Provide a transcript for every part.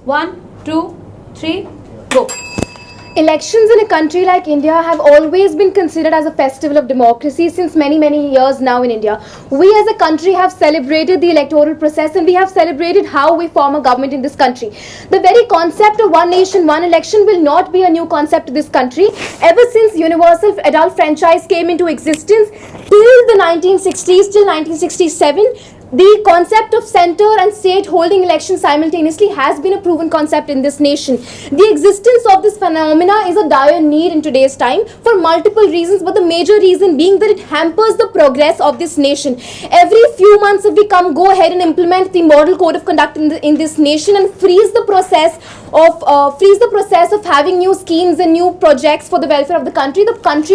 1, 2, 3, go. Elections in a country like India have always been considered as a festival of democracy since many years now in India. We as a country have celebrated the electoral process, and we have celebrated how we form a government in this country. The very concept of one nation, one election will not be a new concept to this country. Ever since universal adult franchise came into existence till the 1960s, till 1967, the concept of center and state holding elections simultaneously has been a proven concept in this nation. The existence of this phenomena is a dire need in today's time for multiple reasons, but the major reason being that it hampers the progress of this nation. Every few months, if we go ahead and implement the model code of conduct in this nation and freeze the process of having new schemes and new projects for the welfare of the country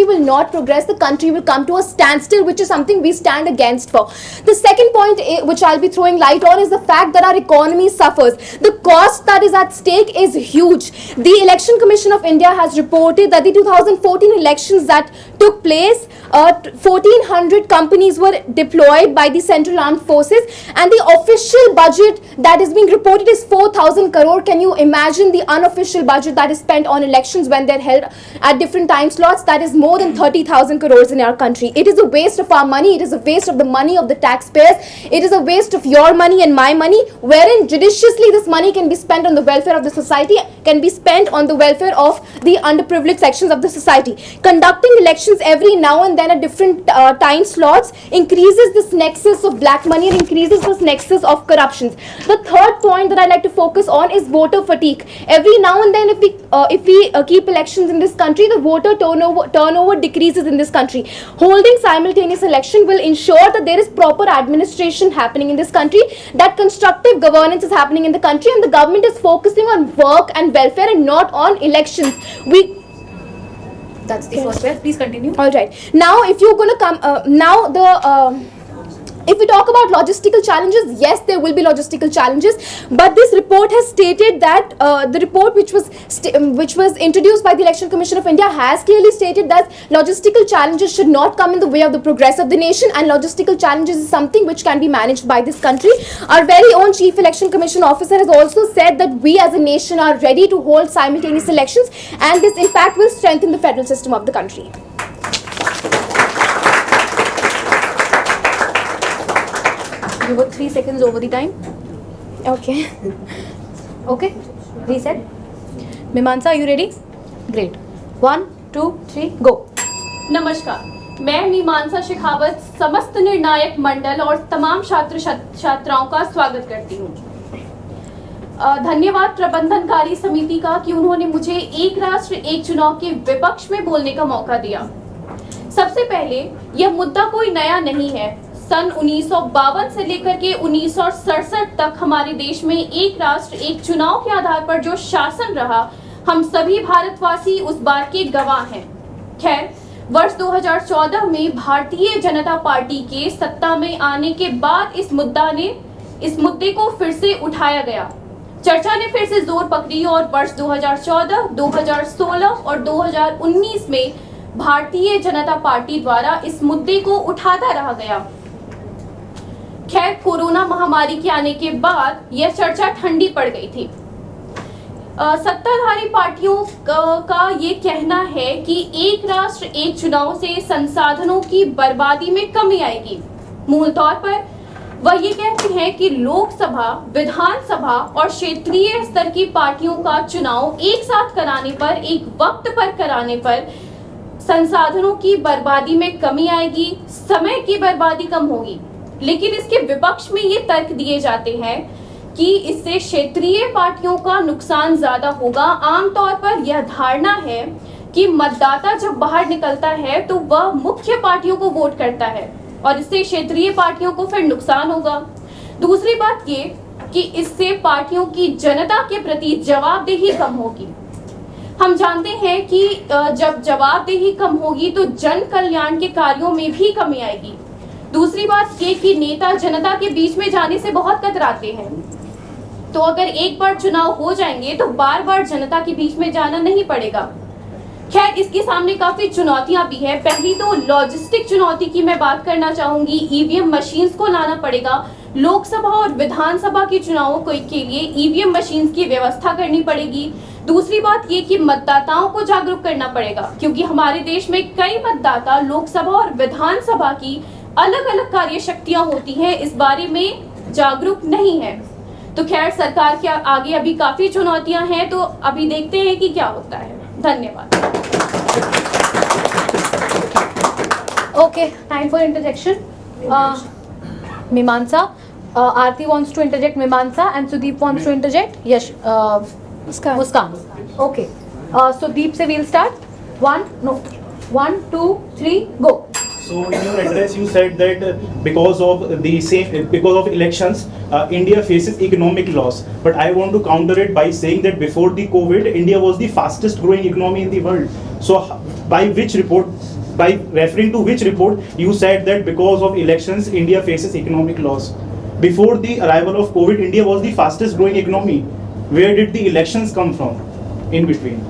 will not progress. The country will come to a standstill, which is something we stand against for. The second point which I'll be throwing light on is the fact that our economy suffers. The cost that is at stake is huge. The Election Commission of India has reported that the 2014 elections that took place, 1400 companies were deployed by the Central Armed Forces, and the official budget that is being reported is 4,000 crore. Can you imagine the unofficial budget that is spent on elections when they're held at different time slots? That is more than 30,000 crores in our country. It is a waste of our money. It is a waste of the money of the taxpayers. It is a waste of your money and my money, wherein judiciously this money can be spent on the welfare of the society, can be spent on the welfare of the underprivileged sections of the society. Conducting elections every now and then at different time slots increases this nexus of black money and increases this nexus of corruptions. The third point that I'd like to focus on is voter fatigue. Every now and then, if we keep elections in this country, the voter turnover decreases in this country. Holding simultaneous election will ensure that there is proper administration happening in this country, that constructive governance is happening in the country, and the government is focusing on work and welfare and not on elections. That's the first step. Please continue. All right. Now, if you're going to come, if we talk about logistical challenges, yes, there will be logistical challenges, but this report has stated that the report which was introduced by the Election Commission of India has clearly stated that logistical challenges should not come in the way of the progress of the nation, and logistical challenges is something which can be managed by this country. Our very own Chief Election Commission officer has also said that we as a nation are ready to hold simultaneous elections, and this in fact will strengthen the federal system of the country. You were 3 seconds over the time. Okay. Okay. Reset. Mimamsa, are you ready? Great. 1, 2, 3, go. नमस्कार, मैं मीमांसा शेखावत समस्त निर्णायक मंडल और तमाम छात्र छात्राओं का स्वागत करती हूँ। धन्यवाद प्रबंधनकारी समिति का कि उन्होंने मुझे एक राष्ट्र एक चुनाव के विपक्ष में बोलने का मौका दिया। सबसे पहले, यह मुद्दा कोई नया नहीं है। सन 1952 से लेकर के 1967 तक हमारे देश में एक राष्ट्र एक चुनाव के आधार पर जो शासन रहा, हम सभी भारतवासी उस बात के गवाह हैं। खैर, वर्ष 2014 में भारतीय जनता पार्टी के सत्ता में आने के बाद इस मुद्दे को फिर से उठाया गया। चर्चा ने फिर से जोर पकड़ी और वर्ष 2014, 2016 और 2019 में भारतीय जनता पार्टी द्वारा इस मुद्दे को उठाता रहा गया। खैर, कोरोना महामारी के आने के बाद यह चर्चा ठंडी पड़ गई थी। सत्ताधारी पार्टियों का ये कहना है कि एक राष्ट्र एक चुनाव से संसाधनों की बर्बादी में कमी आएगी। मूल तौर पर वह ये कहते हैं कि लोकसभा, विधानसभा और क्षेत्रीय स्तर की पार्टियों का चुनाव एक साथ कराने पर, एक वक्त पर कराने पर संसाधनों की बर्बादी में कमी आएगी, समय की बर्बादी कम होगी। लेकिन इसके विपक्ष में ये तर्क दिए जाते हैं कि इससे क्षेत्रीय पार्टियों का नुकसान ज्यादा होगा। आमतौर पर यह धारणा है कि मतदाता जब बाहर निकलता है तो वह मुख्य पार्टियों को वोट करता है और इससे क्षेत्रीय पार्टियों को फिर नुकसान होगा। दूसरी बात ये कि इससे पार्टियों की जनता के प्रति जवाबदेही कम होगी। हम जानते हैं कि जब जवाबदेही कम होगी तो जन कल्याण के कार्यों में भी कमी आएगी। दूसरी बात ये कि नेता जनता के बीच में जाने से बहुत कतराते हैं, तो अगर एक बार चुनाव हो जाएंगे तो बार बार जनता के बीच में जाना नहीं पड़ेगा। खैर इसके सामने काफी चुनौतियां भी है। पहली तो लॉजिस्टिक चुनौती की मैं बात करना चाहूंगी। ईवीएम मशीन्स को लाना पड़ेगा। लोकसभा और विधानसभा के चुनावों के लिए ईवीएम मशीन्स की व्यवस्था करनी पड़ेगी। दूसरी बात ये कि मतदाताओं को जागरूक करना पड़ेगा, क्योंकि हमारे देश में कई मतदाता लोकसभा और विधानसभा की अलग अलग कार्य शक्तियां होती हैं, इस बारे में जागरूक नहीं है। तो खैर सरकार के आगे अभी काफी चुनौतियां हैं, तो अभी देखते हैं कि क्या होता है। धन्यवाद। Okay, time for interjection. Mimamsa, Aarti wants to interject Mimamsa and Sudeep wants to interject. Yes, Muskan. Okay, so Deep se we'll start. 1, 2, 3, go. So in your address you said that because of elections, India faces economic loss. But I want to counter it by saying that before the COVID, India was the fastest growing economy in the world. So by referring to which report you said that because of elections, India faces economic loss? Before the arrival of COVID, India was the fastest growing economy. Where did the elections come from in between?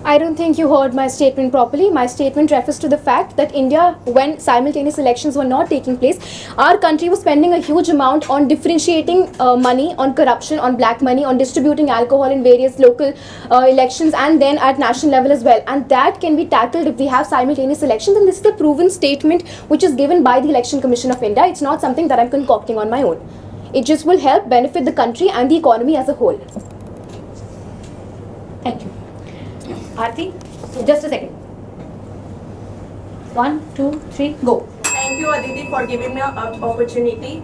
I don't think you heard my statement properly. My statement refers to the fact that India, when simultaneous elections were not taking place, our country was spending a huge amount on differentiating money, on corruption, on black money, on distributing alcohol in various local elections and then at national level as well. And that can be tackled if we have simultaneous elections. And this is the proven statement which is given by the Election Commission of India. It's not something that I'm concocting on my own. It just will help benefit the country and the economy as a whole. Thank you. Aarti, just a second. 1, 2, 3, go. Thank you Aditi for giving me an opportunity.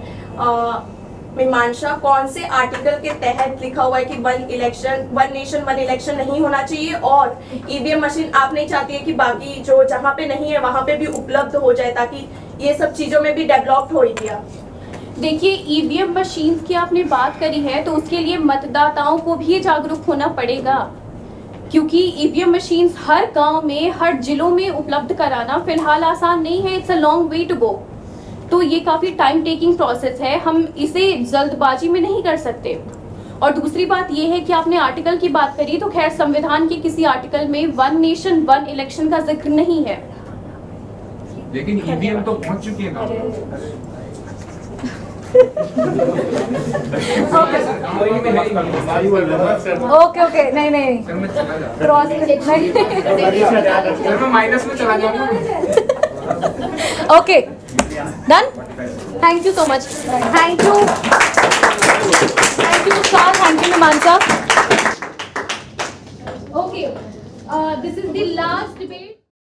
मीमांसा, कौन से article के तहत लिखा हुआ है कि one nation one election नहीं होना चाहिए और ईवीएम मशीन आप नहीं चाहती है कि बाकी जो जहाँ पे नहीं है वहाँ पे भी उपलब्ध हो जाए, ताकि ये सब चीज़ों में भी डेवलप्ड हो इंडिया? देखिए, ईवीएम मशीन्स की आपने बात करी है तो उसके लिए मतदाताओं को भी जागरूक होना पड़ेगा, क्योंकि ईवीएम मशीन्स हर गांव में, हर जिलों में उपलब्ध कराना फिलहाल आसान नहीं है। It's a long way to go. तो ये काफ़ी टाइम टेकिंग प्रोसेस है, हम इसे जल्दबाजी में नहीं कर सकते। और दूसरी बात ये है कि आपने आर्टिकल की बात करी, तो खैर संविधान के किसी आर्टिकल में वन नेशन वन इलेक्शन का जिक्र नहीं है। लेकिन ईवीएम तो पहुंच चुकी है ना। ओके, नहीं क्रॉस माइनस में चला जाऊंगा। Okay, done. Thank you so much. Thank you Muskan, thank you Mimamsa. Okay, this is the last debate.